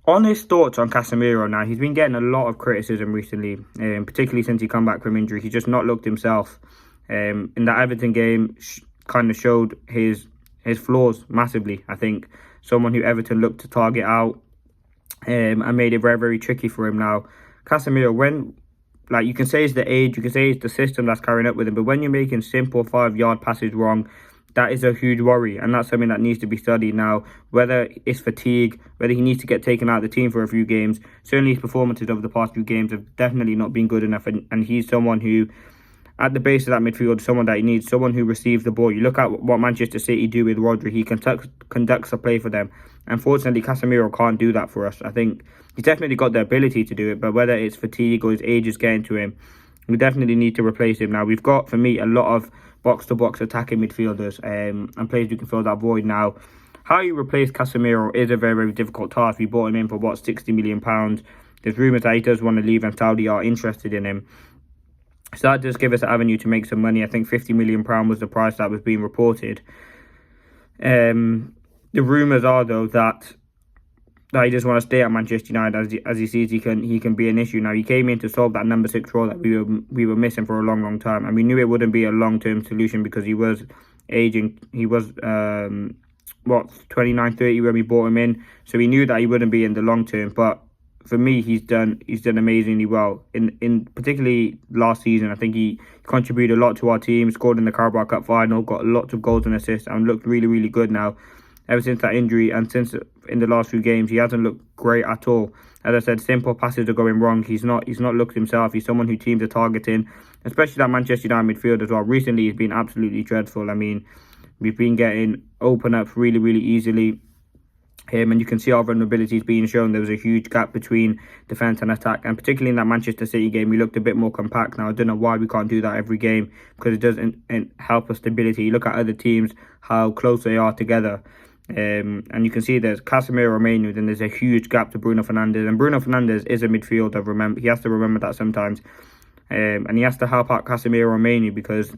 Honest thoughts on Casemiro now. He's been getting a lot of criticism recently, particularly since he come back from injury. He's just not looked himself. In the Everton game, kind of showed his flaws massively. I think someone who Everton looked to target out, and made it very, very tricky for him now. Casemiro, when, like, you can say it's the age, you can say it's the system that's carrying up with him, but when you're making simple 5-yard passes wrong, that is a huge worry, and that's something that needs to be studied now. Whether it's fatigue, whether he needs to get taken out of the team for a few games. Certainly his performances over the past few games have definitely not been good enough, and he's someone who, at the base of that midfield, someone that he needs, someone who receives the ball. You look at what Manchester City do with Rodri. He conducts a play for them. Unfortunately, Casemiro can't do that for us. I think he's definitely got the ability to do it, but whether it's fatigue or his age is getting to him, we definitely need to replace him. Now, we've got, for me, a lot of box-to-box attacking midfielders and players who can fill that void. Now, how you replace Casemiro is a very, very difficult task. We bought him in for, £60 million. There's rumours that he does want to leave and Saudi are interested in him. So that does give us an avenue to make some money. I think £50 million was the price that was being reported. The rumours are, though, that he just want to stay at Manchester United as he sees he can be an issue. Now, he came in to solve that number 6 role that we were missing for a long, long time, and we knew it wouldn't be a long-term solution because he was aging. He was 29, 30 when we bought him in, so we knew that he wouldn't be in the long term. But for me, he's done amazingly well. In particularly last season, I think he contributed a lot to our team. Scored in the Carabao Cup final, got lots of goals and assists, and looked really, really good now. Ever since that injury and since in the last few games, he hasn't looked great at all. As I said, simple passes are going wrong. He's not looked himself. He's someone who teams are targeting, especially that Manchester United midfield as well. Recently, he's been absolutely dreadful. I mean, we've been getting open up really, really easily. And you can see our vulnerabilities being shown. There was a huge gap between defence and attack, and particularly in that Manchester City game, we looked a bit more compact. Now, I don't know why we can't do that every game, because it doesn't help us stability. You look at other teams, how close they are together. And you can see there's Casemiro, Mainu, then there's a huge gap to Bruno Fernandes. And Bruno Fernandes is a midfielder, remember. He has to remember that sometimes. And he has to help out Casemiro and Mainu, because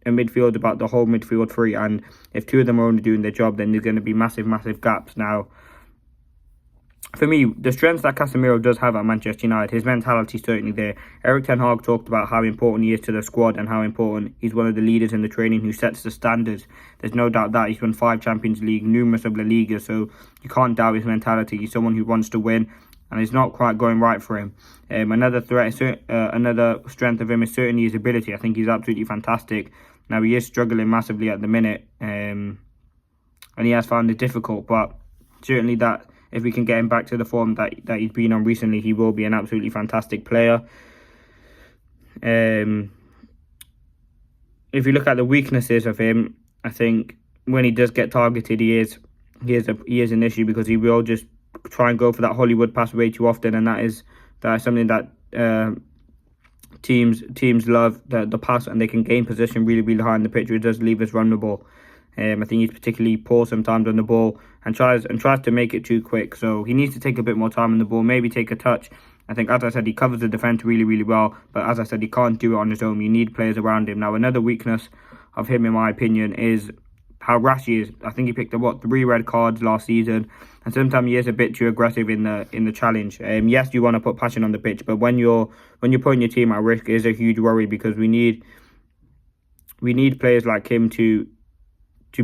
a midfield about the whole midfield three, and if two of them are only doing their job, then there's going to be massive gaps. Now, for me, the strengths that Casemiro does have at Manchester United, his mentality is certainly there. Erik ten Hag talked about how important he is to the squad and how important he's one of the leaders in the training who sets the standards. There's no doubt that he's won 5 Champions League, numerous of La Liga, so you can't doubt his mentality. He's someone who wants to win, and it's not quite going right for him. Another strength of him is certainly his ability. I think he's absolutely fantastic. Now, he is struggling massively at the minute, and he has found it difficult, but certainly that if we can get him back to the form that he's been on recently, he will be an absolutely fantastic player. If you look at the weaknesses of him, I think when he does get targeted, he is an issue, because he will just try and go for that Hollywood pass way too often, and that is something that teams love, the pass, and they can gain position really, really high in the pitch, which does leave us vulnerable. I think he's particularly poor sometimes on the ball and tries to make it too quick. So he needs to take a bit more time on the ball, maybe take a touch. I think, as I said, he covers the defence really, really well. But as I said, he can't do it on his own. You need players around him. Now, another weakness of him, in my opinion, is how rash he is. I think he picked up 3 red cards last season, and sometimes he is a bit too aggressive in the challenge. Yes, you want to put passion on the pitch, but when you're putting your team at risk, it is a huge worry, because we need players like him to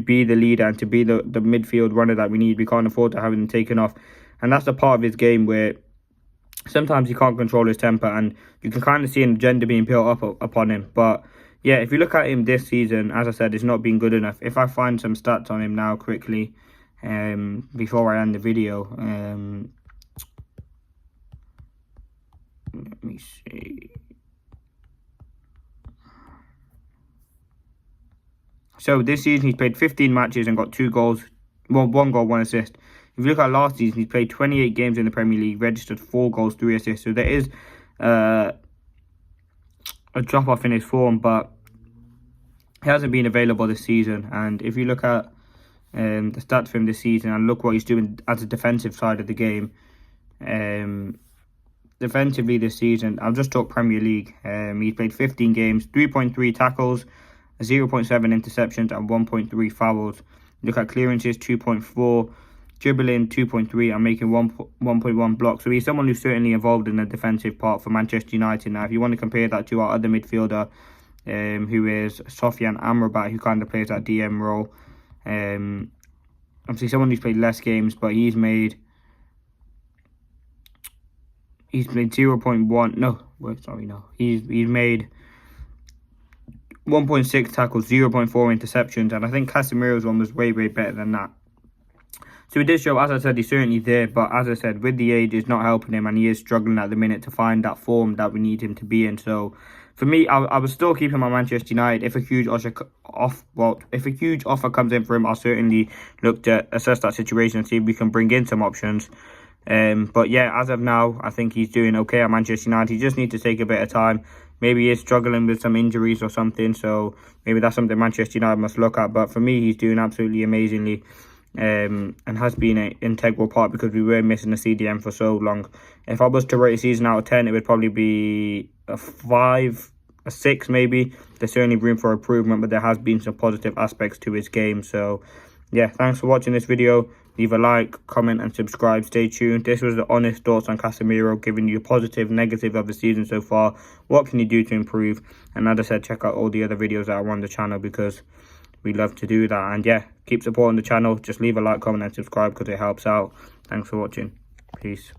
be the leader and to be the midfield runner that we need. We can't afford to have him taken off, and that's a part of his game where sometimes he can't control his temper, and you can kind of see an agenda being built up upon him. But yeah, if you look at him this season, as I said, it's not been good enough. If I find some stats on him now quickly, before I end the video, let me see. So this season he's played 15 matches and got 2 goals, 1 goal, 1 assist. If you look at last season, he's played 28 games in the Premier League, registered 4 goals, 3 assists. So there is a drop off in his form, but he hasn't been available this season. And if you look at the stats for him this season and look what he's doing as a defensive side of the game, defensively this season, I'll just talk Premier League. He's played 15 games, 3.3 tackles, 0.7 interceptions and 1.3 fouls. Look at clearances, 2.4, dribbling 2.3 and making 1.1 blocks. So he's someone who's certainly involved in the defensive part for Manchester United. Now, if you want to compare that to our other midfielder, who is Sofian Amrabat, who kind of plays that DM role. Obviously, someone who's played less games, but he's made 0.1. No, wait, sorry, no. He's made 1.6 tackles, 0.4 interceptions, and I think Casemiro's one was way better than that. So it did show, as I said, he's certainly there, but as I said, with the age, it's not helping him, and he is struggling at the minute to find that form that we need him to be in. So for me, I would still keep him at Manchester United. If a huge offer comes in for him, I'll certainly look to assess that situation and see if we can bring in some options. But yeah, as of now, I think he's doing okay at Manchester United. He just needs to take a bit of time. Maybe he is struggling with some injuries or something, so maybe that's something Manchester United must look at. But for me, he's doing absolutely amazingly, and has been an integral part because we were missing a CDM for so long. If I was to rate a season out of 10, it would probably be a 5, a 6 maybe. There's certainly room for improvement, but there has been some positive aspects to his game. So yeah, thanks for watching this video. Leave a like, comment and subscribe. Stay tuned. This was the honest thoughts on Casemiro, giving you positive, negative of the season so far. What can you do to improve? And as I said, check out all the other videos that are on the channel because we love to do that. And yeah, keep supporting the channel. Just leave a like, comment and subscribe because it helps out. Thanks for watching. Peace.